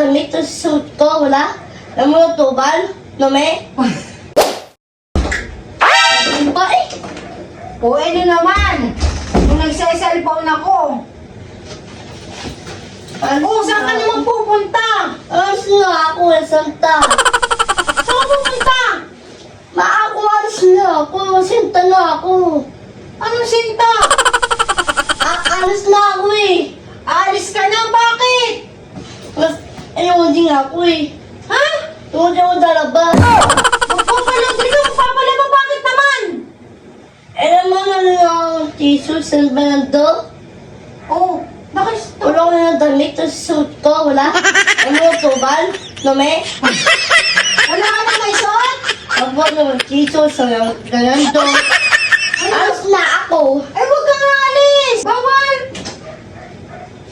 damit sa suit ko, wala? Alam mo yung tubal? Nome? Ano ba eh? O, ano naman? Kung nagsa-cellphone ako. Saan ka naman pupunta? Alas na ako, Santa. Saan ka pupunta? Maakualas na ako, Sinta na ako. Anong sinta? Alas na ako eh. Alis ka na, bakit? Ayaw din ako eh. Ha? Tungkol ako dalaba. Magpapalagri ka, magpapalaba, bakit naman? Alam mo ano yung Jesus sa Bernardo? Oh, nakis... Wala ko na damit sa suit ko, wala? Alam mo yung tubal? Nome? Wala ka na may suot? Ako naman Jesus sa Bernardo. Alas na ako. Ay, huwag kang alis! Bawal!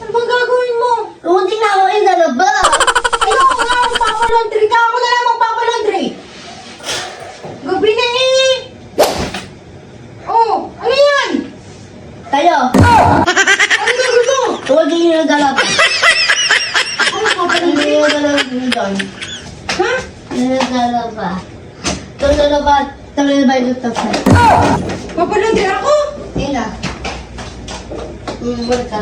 Ano bang gagawin mo? Tungkol din ako yung dalaba. Ayoko nga, magpapalaundry ka. Ako na lang magpapalaundry. Gabi na eh. Oh, ano yan? Tayo. Ano gagawin mo? Tungkol din yung dalaba. Ano Hindi magpapalaundry? yung dalaba doon. Ha? Yung dalaba. Yung dalaba. Yung dalaba yung tapos. Papalaundry ako? Yun na. Bumulka.